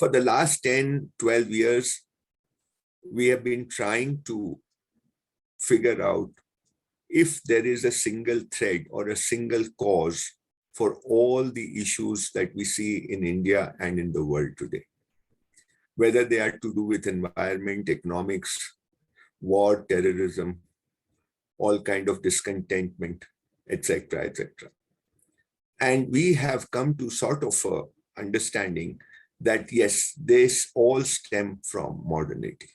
For the last 10, 12 years, we have been trying to figure out if there is a single thread or a single cause for all the issues that we see in India and in the world today, whether they are to do with environment, economics, war, terrorism, all kind of discontentment, etc., etc. And we have come to sort of a understanding that yes, this all stem from modernity.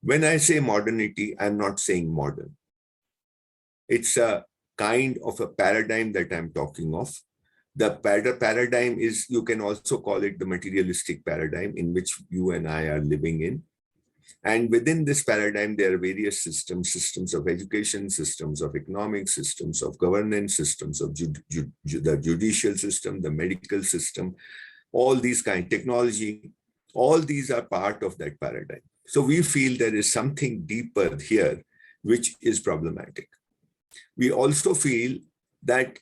When I say modernity, I'm not saying modern. It's a kind of a paradigm that I'm talking of. The paradigm is, you can also call it the materialistic paradigm in which you and I are living in. And within this paradigm, there are various systems of education, systems of economics, systems of governance, systems of the judicial system, the medical system, all these technology, all these are part of that paradigm. So we feel there is something deeper here, which is problematic. We also feel that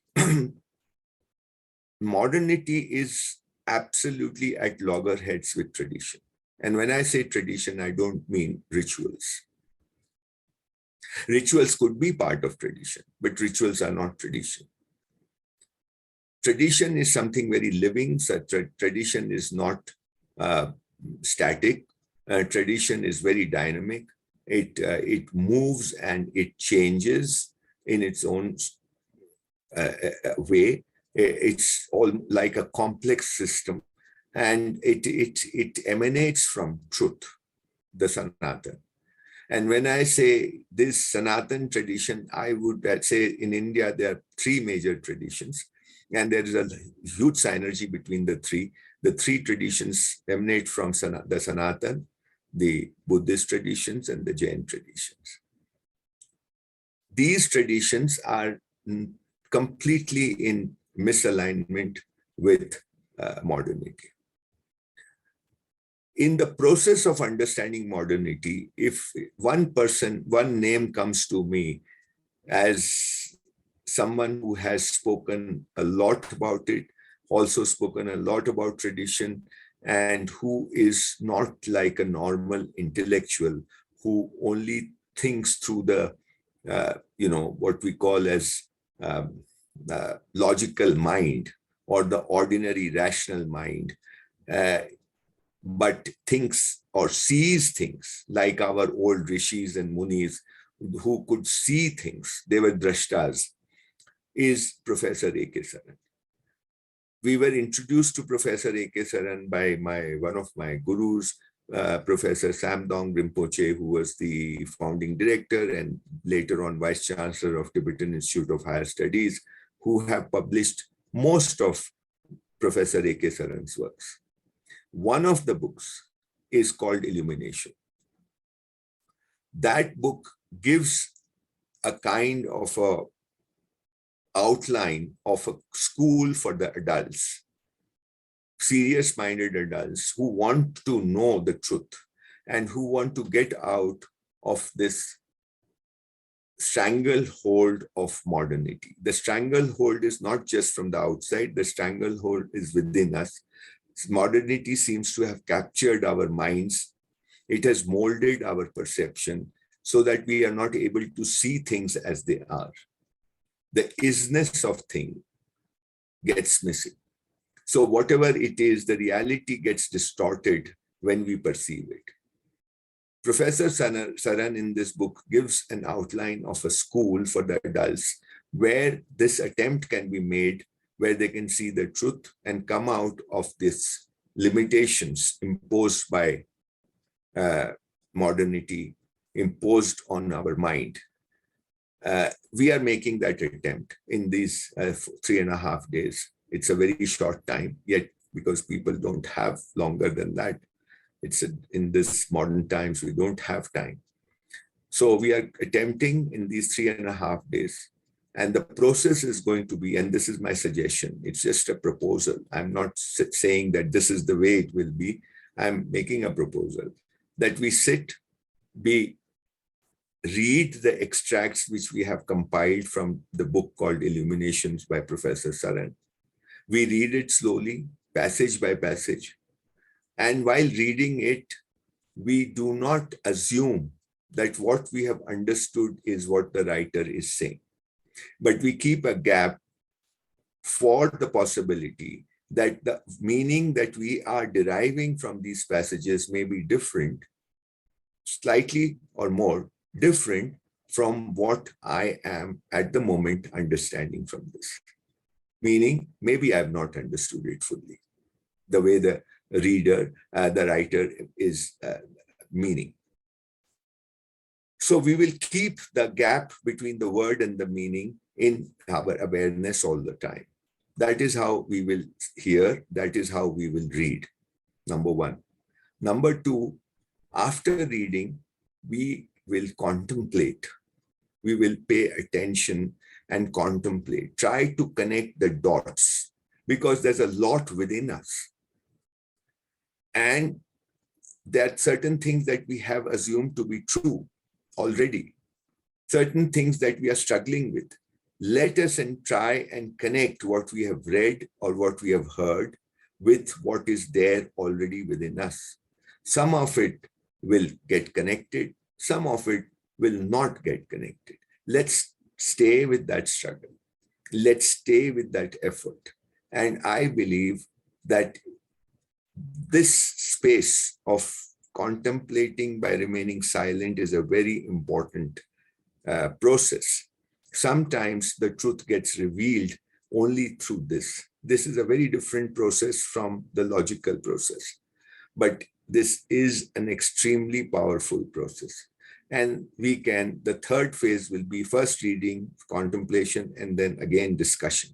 modernity is absolutely at loggerheads with tradition. And when I say tradition, I don't mean rituals. Rituals could be part of tradition, but rituals are not tradition. Tradition is something very living. So tradition is not static. Tradition is very dynamic. It moves and it changes in its own way. It's all like a complex system, and it emanates from truth, the Sanatan. And when I say this Sanatan tradition, I would say in India, there are three major traditions, and there is a huge synergy between the three. The three traditions emanate from the Sanatan, the Buddhist traditions, and the Jain traditions. These traditions are completely in misalignment with modernity. In the process of understanding modernity, if one name comes to me as someone who has spoken a lot about it, also spoken a lot about tradition, and who is not like a normal intellectual who only thinks through the, what we call as logical mind or the ordinary rational mind, but thinks or sees things like our old rishis and munis who could see things, they were drashtas, is Professor A.K. Saran. We were introduced to Professor A.K. Saran by one of my gurus, Professor Samdong Rinpoche, who was the founding director and later on Vice Chancellor of Tibetan Institute of Higher Studies, who have published most of Professor A.K. Saran's works. One of the books is called Illumination. That book gives a kind of a outline of a school for the adults, serious-minded adults who want to know the truth and who want to get out of this stranglehold of modernity. The stranglehold is not just from the outside, the stranglehold is within us. Modernity seems to have captured our minds. It has molded our perception so that we are not able to see things as they are. The isness of thing gets missing. So whatever it is, the reality gets distorted when we perceive it. Professor Saran in this book gives an outline of a school for the adults where this attempt can be made, where they can see the truth and come out of these limitations imposed by modernity, imposed on our mind. We are making that attempt in these 3.5 days. It's a very short time, yet because people don't have longer than that. It's in this modern times, we don't have time. So we are attempting in these 3.5 days. And the process is going to be, and this is my suggestion, it's just a proposal. I'm not saying that this is the way it will be. I'm making a proposal that we read the extracts which we have compiled from the book called Illuminations by Professor Saran. We read it slowly, passage by passage. And while reading it, we do not assume that what we have understood is what the writer is saying. But we keep a gap for the possibility that the meaning that we are deriving from these passages may be different, slightly or more different from what I am at the moment understanding from this. Meaning, maybe I have not understood it fully, the way the reader, the writer is meaning. So we will keep the gap between the word and the meaning in our awareness all the time. That is how we will hear, that is how we will read, number one. Number two, after reading, we will contemplate. We will pay attention and contemplate. Try to connect the dots because there's a lot within us. And there are certain things that we have assumed to be true already, certain things that we are struggling with. Let us and try and connect what we have read or what we have heard with what is there already within us. Some of it will get connected, some of it will not get connected. Let's stay with that struggle. Let's stay with that effort. And I believe that this space of contemplating by remaining silent is a very important process. Sometimes the truth gets revealed only through this. This is a very different process from the logical process. But this is an extremely powerful process. And we can, the third phase will be first reading, contemplation, and then again discussion,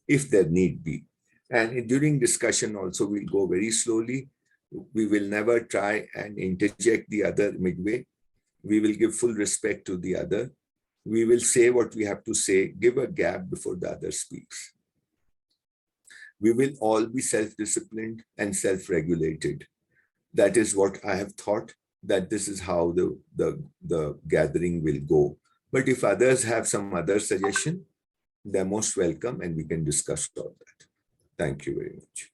if there need be. And during discussion also, we'll go very slowly. We will never try and interject the other midway. We will give full respect to the other. We will say what we have to say, give a gap before the other speaks. We will all be self-disciplined and self-regulated. That is what I have thought, that this is how the gathering will go. But if others have some other suggestion, they're most welcome and we can discuss all that. Thank you very much.